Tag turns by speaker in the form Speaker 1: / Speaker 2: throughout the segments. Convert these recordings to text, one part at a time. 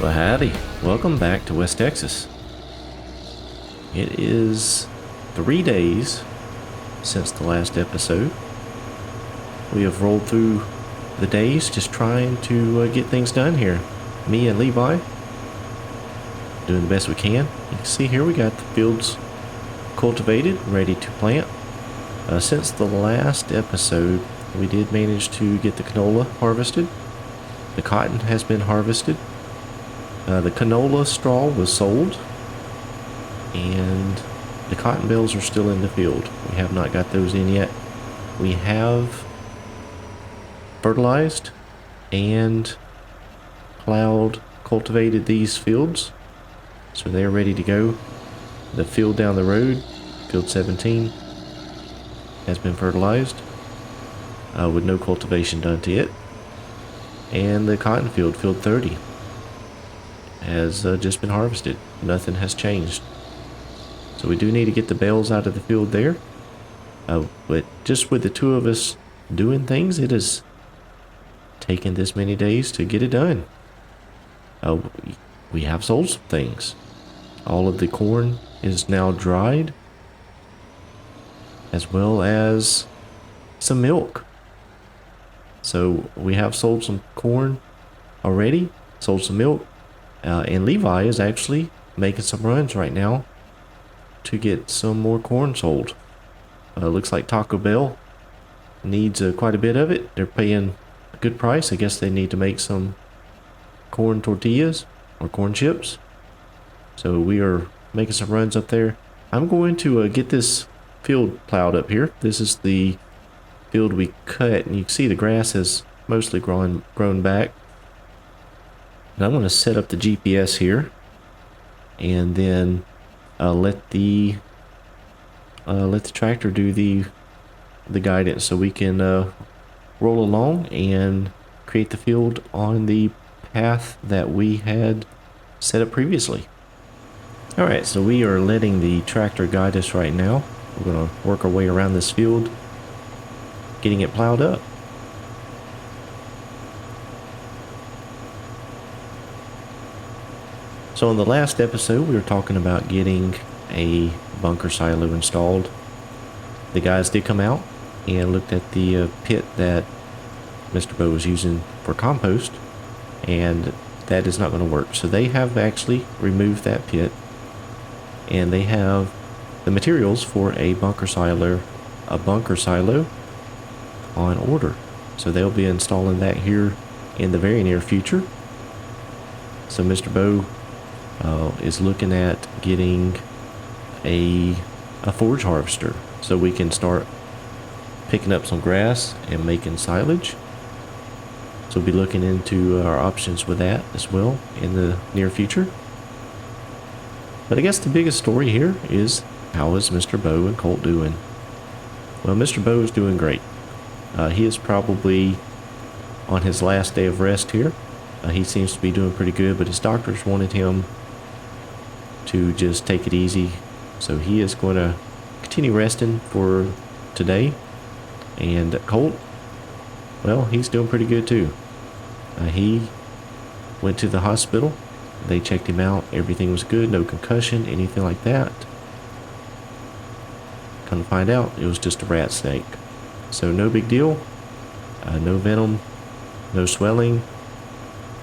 Speaker 1: Well, howdy. Welcome back to West Texas. It is 3 days since the last episode. We have rolled through the days just trying to get things done here. Me and Levi doing the best we can. You can see here we got the fields cultivated, ready to plant. Since the last episode, we did manage to get the canola harvested. The cotton has been harvested. The canola straw was sold, and the cotton bales are still in the field. We have not got those in yet. We have fertilized and plowed, cultivated these fields, so they're ready to go. The field down the road, field 17, has been fertilized with no cultivation done to it, and the cotton field, field 30, has just been harvested. Nothing has changed. So we do need to get the bales out of the field there. But just with the two of us doing things, it has taken this many days to get it done. We have sold some things. All of the corn is now dried, as well as some milk. So we have sold some corn already, sold some milk. And Levi is actually making some runs right now to get some more corn sold. Looks like Taco Bell needs quite a bit of it. They're paying a good price. I guess they need to make some corn tortillas or corn chips. So we are making some runs up there. I'm going to get this field plowed up here. This is the field we cut, and you can see the grass has mostly grown back. And I'm going to set up the GPS here, and then let the tractor do the guidance, so we can roll along and create the field on the path that we had set up previously. All right, so we are letting the tractor guide us right now. We're going to work our way around this field, getting it plowed up. So in the last episode, we were talking about getting a bunker silo installed. The guys did come out and looked at the pit that Mr. Bo was using for compost, and that is not going to work. So they have actually removed that pit, and they have the materials for a bunker silo on order. So they'll be installing that here in the very near future. So Mr. Bo is looking at getting a forage harvester, so we can start picking up some grass and making silage. So we'll be looking into our options with that as well in the near future. But I guess the biggest story here is, how is Mr. Bo and Colt doing? Well, Mr. Bo is doing great. He is probably on his last day of rest here. He seems to be doing pretty good, but his doctors wanted him to just take it easy, so he is going to continue resting for today. And Colt, well, he's doing pretty good too. He went to the hospital. They checked him out. Everything was good, no concussion, anything like that. Come to find out, it was just a rat snake. So no big deal, no venom, no swelling,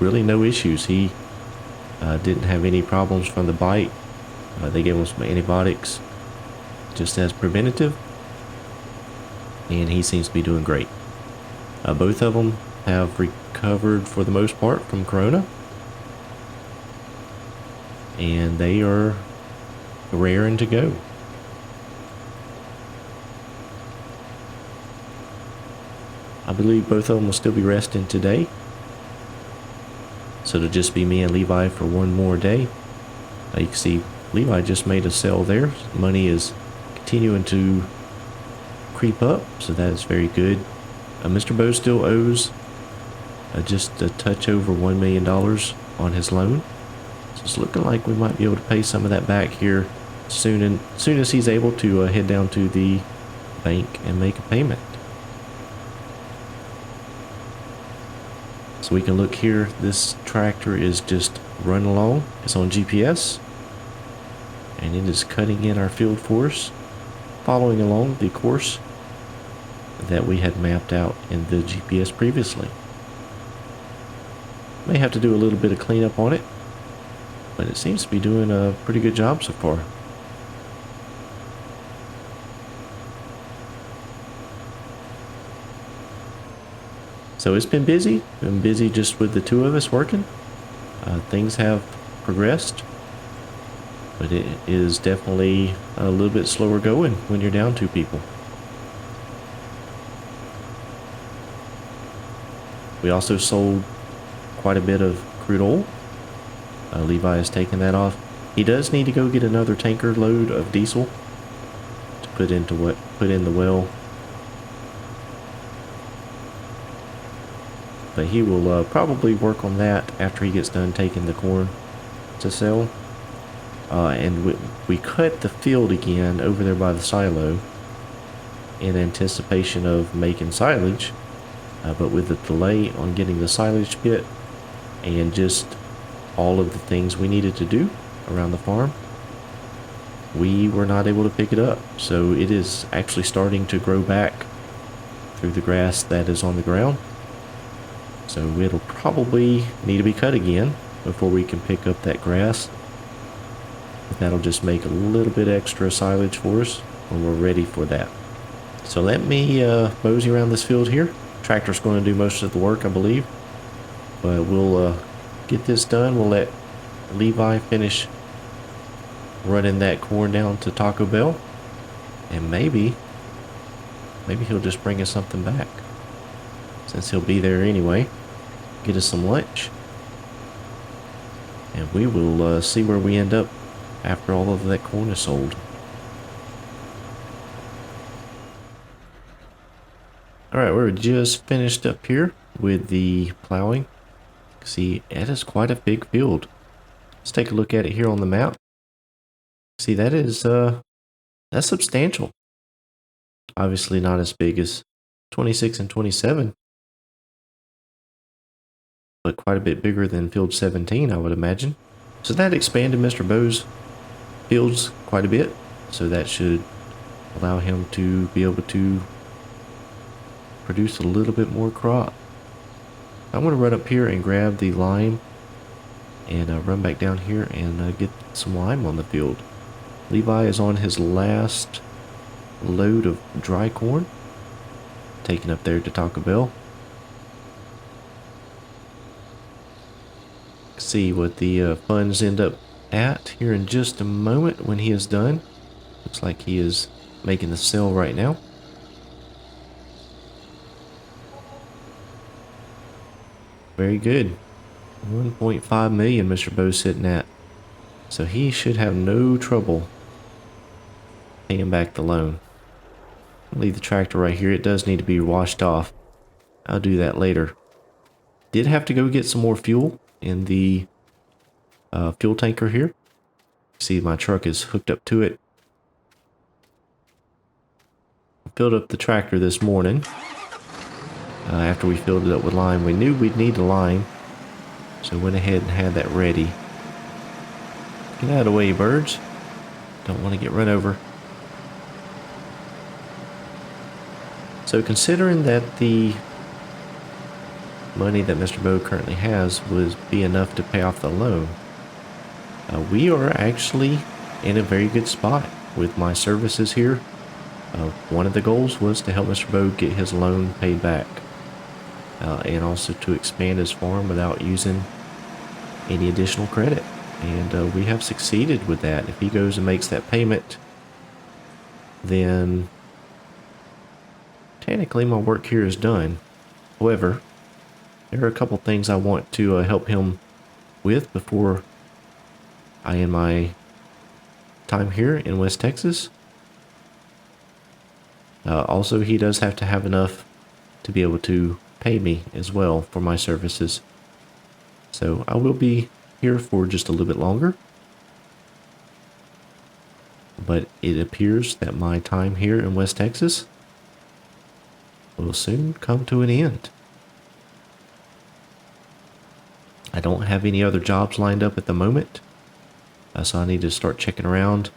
Speaker 1: really no issues. He didn't have any problems from the bite. They gave him some antibiotics just as preventative, and he seems to be doing great. Both of them have recovered for the most part from corona, and they are raring to go. I believe both of them will still be resting today, so it'll just be me and Levi for one more day. You can see Levi just made a sale there. Money is continuing to creep up, so that is very good. Mr. Bo still owes just a touch over $1 million on his loan. So it's looking like we might be able to pay some of that back here soon, and soon as he's able to head down to the bank and make a payment. So we can look here. This tractor is just run along. It's on GPS, and it is cutting in our field for us, following along the course that we had mapped out in the GPS previously. May have to do a little bit of cleanup on it, but it seems to be doing a pretty good job so far. So it's been busy just with the two of us working. Things have progressed, but it is definitely a little bit slower going when you're down two people. We also sold quite a bit of crude oil. Levi has taken that off. He does need to go get another tanker load of diesel to put in the well. But he will probably work on that after he gets done taking the corn to sell. And we cut the field again over there by the silo in anticipation of making silage. But with the delay on getting the silage pit and just all of the things we needed to do around the farm, we were not able to pick it up. So it is actually starting to grow back through the grass that is on the ground. So it'll probably need to be cut again before we can pick up that grass. But that'll just make a little bit extra silage for us when we're ready for that. So let me mosey around this field here. Tractor's going to do most of the work, I believe. But we'll get this done. We'll let Levi finish running that corn down to Taco Bell. And maybe he'll just bring us something back, since he'll be there anyway. Get us some lunch, and we will see where we end up after all of that corn is sold. Alright, we're just finished up here with the plowing. See, that is quite a big field. Let's take a look at it here on the map. See, that is that's substantial. Obviously not as big as 26 and 27. But quite a bit bigger than field 17, I would imagine. So that expanded Mr. Bo's fields quite a bit. So that should allow him to be able to produce a little bit more crop. I'm going to run up here and grab the lime and run back down here and get some lime on the field. Levi is on his last load of dry corn, taken up there to Taco Bell. See what the funds end up at here in just a moment when he is done. Looks like he is making the sale right now. Very good. 1.5 million Mr. Bo's sitting at. So he should have no trouble paying back the loan. I'll leave the tractor right here. It does need to be washed off. I'll do that later. Did have to go get some more fuel in the fuel tanker here. See, my truck is hooked up to it. I filled up the tractor this morning. After we filled it up with lime, we knew we'd need a lime, so went ahead and had that ready. Get out of the way, birds. Don't want to get run over. So considering that the money that Mr. Bo currently has would be enough to pay off the loan, we are actually in a very good spot with my services here. One of the goals was to help Mr. Bo get his loan paid back, and also to expand his farm without using any additional credit. And we have succeeded with that. If he goes and makes that payment, then technically my work here is done. However, there are a couple things I want to help him with before I end my time here in West Texas. Also, he does have to have enough to be able to pay me as well for my services. So I will be here for just a little bit longer. But it appears that my time here in West Texas will soon come to an end. I don't have any other jobs lined up at the moment, so I need to start checking around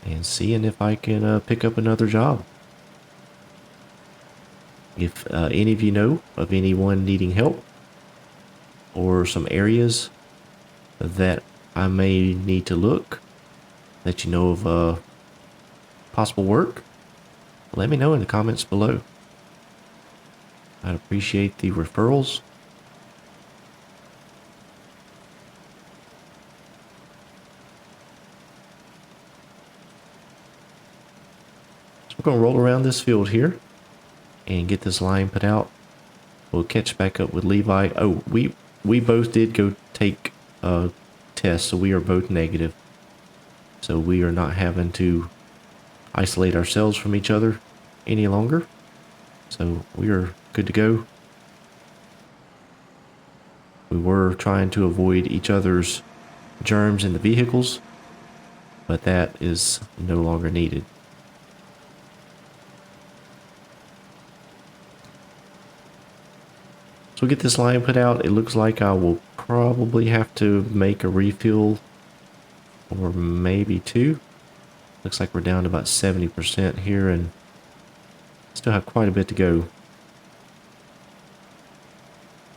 Speaker 1: and seeing if I can pick up another job. If any of you know of anyone needing help or some areas that I may need to look, that you know of possible work, let me know in the comments below. I'd appreciate the referrals. So we're going to roll around this field here and get this line put out. We'll catch back up with Levi. Oh, we both did go take tests, so we are both negative. So we are not having to isolate ourselves from each other any longer. So we are good to go. We were trying to avoid each other's germs in the vehicles, but that is no longer needed. So we'll get this line put out. It looks like I will probably have to make a refill, or maybe two. Looks like we're down to about 70% here and still have quite a bit to go.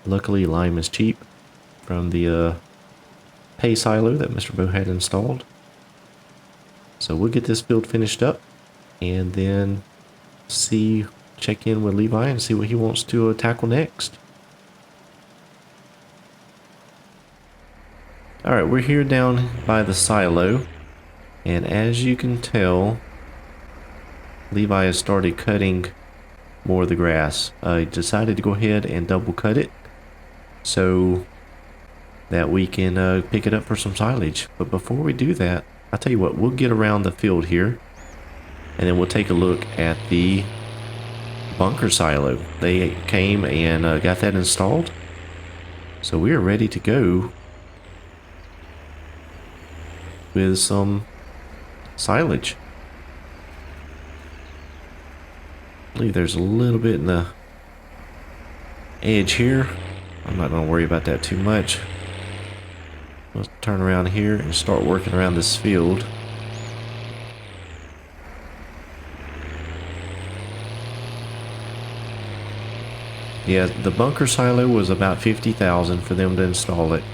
Speaker 1: Luckily, lime is cheap from the hay silo that Mr. Bo had installed. So we'll get this field finished up and then check in with Levi and see what he wants to tackle next. Alright, we're here down by the silo, and as you can tell, Levi has started cutting more of the grass. He decided to go ahead and double cut it so that we can pick it up for some silage. But before we do that, I'll tell you what, we'll get around the field here and then we'll take a look at the bunker silo. They came and got that installed, so we are ready to go with some silage. I believe there's a little bit in the edge here. I'm not going to worry about that too much. Let's turn around here and start working around this field. Yeah, the bunker silo was about $50,000 for them to install it.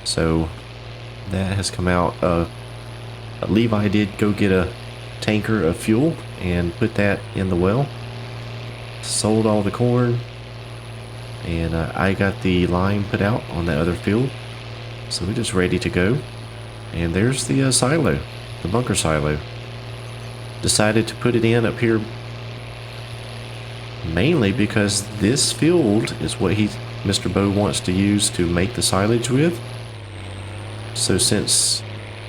Speaker 1: So that has come out. Levi did go get a tanker of fuel and put that in the well. Sold all the corn, and I got the lime put out on the other field. So we're just ready to go. And there's the silo, the bunker silo. Decided to put it in up here mainly because this field is what Mr. Bo wants to use to make the silage with. So since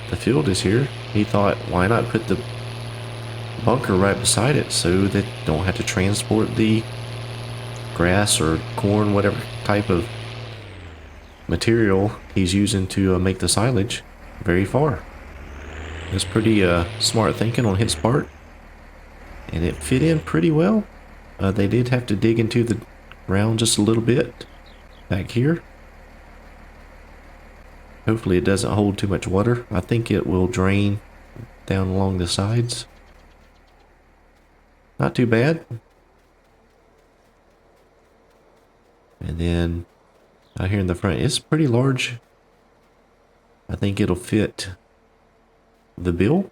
Speaker 1: the field is here, he thought, why not put the bunker right beside it so that don't have to transport the grass or corn, whatever type of material he's using to make the silage, very far. It's pretty smart thinking on his part, and it fit in pretty well. They did have to dig into the ground just a little bit back here. Hopefully it doesn't hold too much water. I think it will drain down along the sides. Not too bad. And then out here in the front, it's pretty large. I think it'll fit the bill.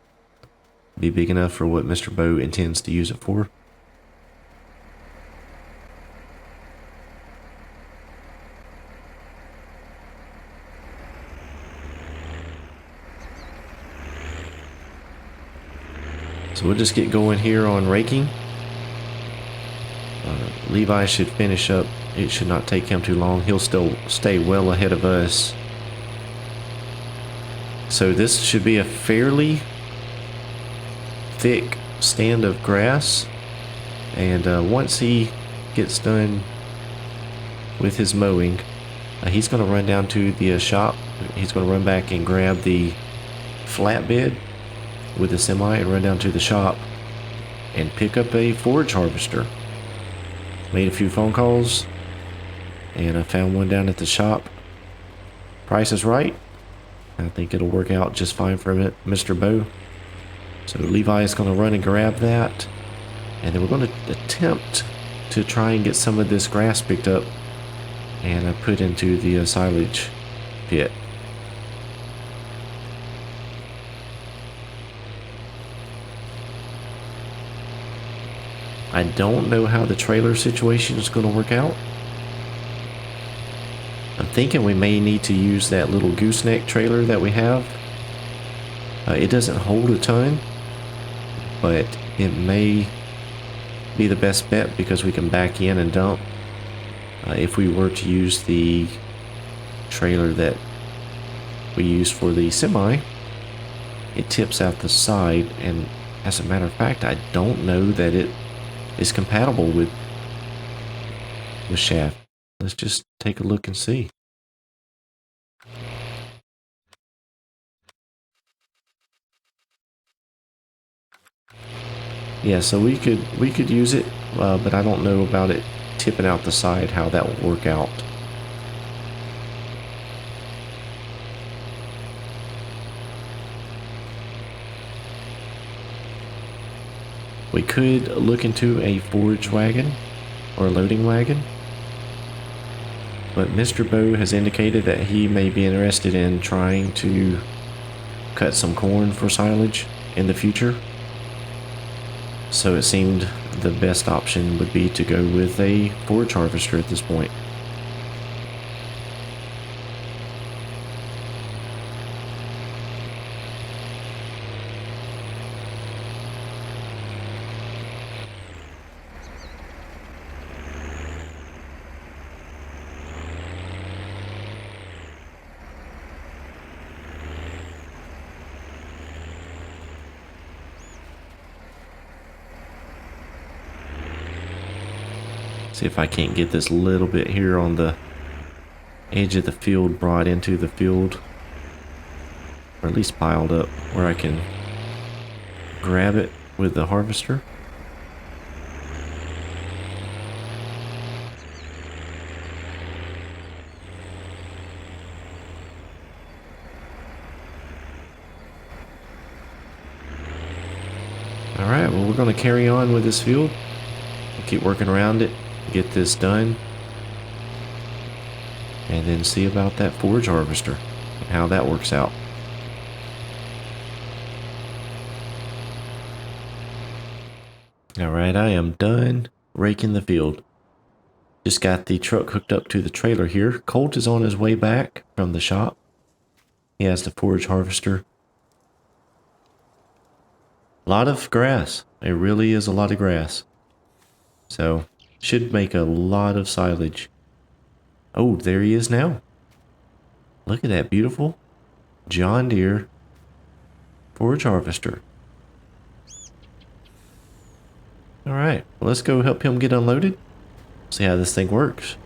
Speaker 1: Be big enough for what Mr. Bo intends to use it for. So we'll just get going here on raking. Levi should finish up. It should not take him too long. He'll still stay well ahead of us. So this should be a fairly thick stand of grass. And once he gets done with his mowing, he's going to run down to the shop. He's going to run back and grab the flatbed with the semi and run down to the shop and pick up a forage harvester. Made a few phone calls and I found one down at the shop price is right, I think it'll work out just fine for Mr. Bow. So Levi is going to run and grab that, and then we're going to attempt to try and get some of this grass picked up and put into the silage pit. I don't know how the trailer situation is going to work out. I'm thinking we may need to use that little gooseneck trailer that we have. It doesn't hold a ton, but it may be the best bet because we can back in and dump. If we were to use the trailer that we use for the semi, it tips out the side, and as a matter of fact, I don't know that it is compatible with the shaft. Let's just take a look and see. Yeah, so we could use it, but I don't know about it tipping out the side, how that will work out. We could look into a forage wagon or a loading wagon, but Mr. Bow has indicated that he may be interested in trying to cut some corn for silage in the future. So it seemed the best option would be to go with a forage harvester at this point. See if I can't get this little bit here on the edge of the field brought into the field, or at least piled up where I can grab it with the harvester. Alright, well, we're going to carry on with this field. We'll keep working around it, get this done, and then see about that forage harvester and how that works out. Alright, I am done raking the field. Just got the truck hooked up to the trailer here. Colt is on his way back from the shop. He has the forage harvester. A lot of grass. It really is a lot of grass. So, should make a lot of silage. Oh, there he is now. Look at that beautiful John Deere forage harvester. Alright, well, let's go help him get unloaded. See how this thing works.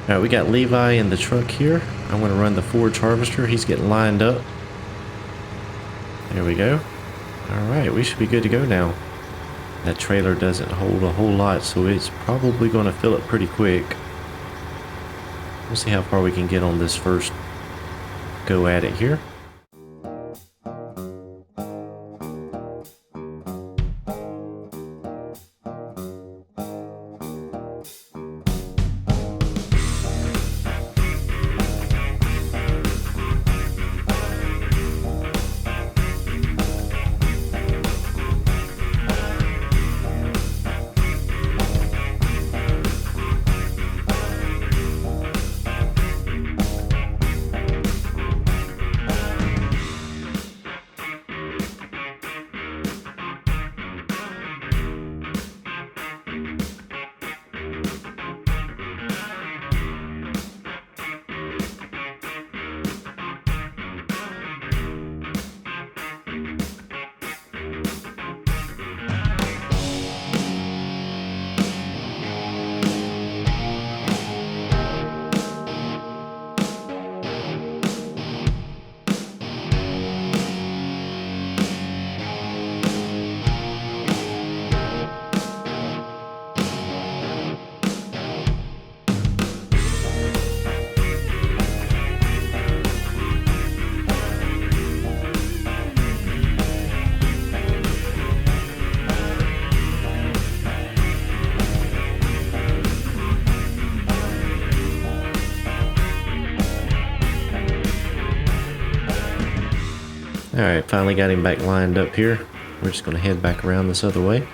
Speaker 1: Alright, we got Levi in the truck here. I'm going to run the forage harvester. He's getting lined up. There we go. Alright, we should be good to go now. That trailer doesn't hold a whole lot, so it's probably going to fill it pretty quick. We'll see how far we can get on this first go at it here. Alright, finally got him back lined up here. We're just going to head back around this other way.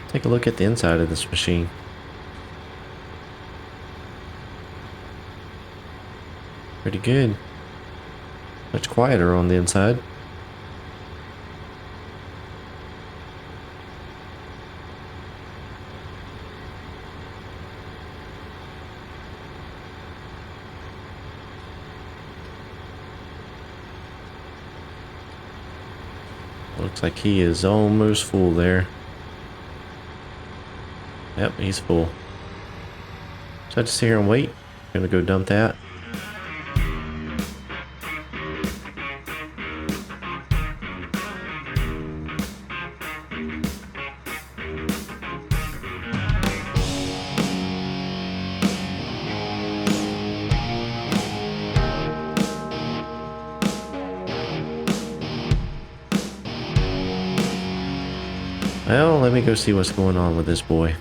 Speaker 1: Take a look at the inside of this machine. Pretty good. Much quieter on the inside. Looks like he is almost full there. Yep, he's full. So I just sit here and wait. Gonna go dump that. Well, let me go see what's going on with this boy.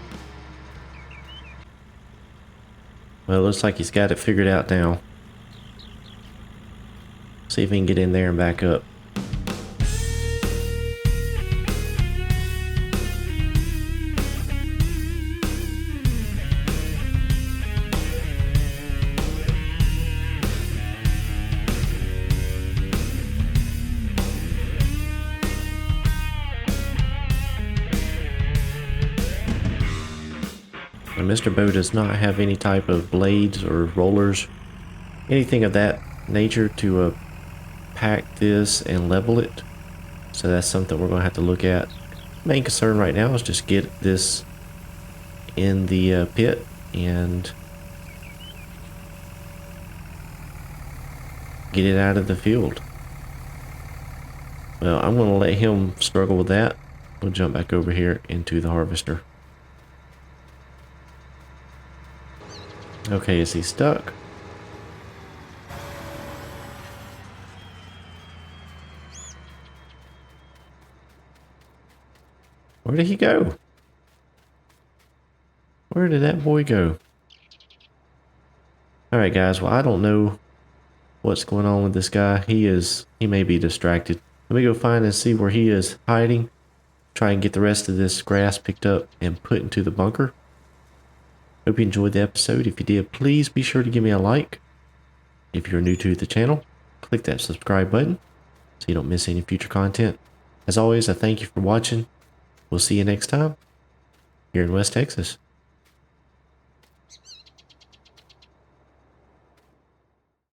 Speaker 1: Well, it looks like he's got it figured out now. See if he can get in there and back up. Now, Mr. Bow does not have any type of blades or rollers, anything of that nature to pack this and level it. So that's something we're going to have to look at. Main concern right now is just get this in the pit and get it out of the field. Well, I'm going to let him struggle with that. We'll jump back over here into the harvester. Okay, is he stuck? Where did he go? Where did that boy go? Alright guys, well I don't know what's going on with this guy. He may be distracted. Let me go find and see where he is hiding. Try and get the rest of this grass picked up and put into the bunker. Hope you enjoyed the episode. If you did, please be sure to give me a like. If you're new to the channel, click that subscribe button so you don't miss any future content. As always, I thank you for watching. We'll see you next time here in West Texas.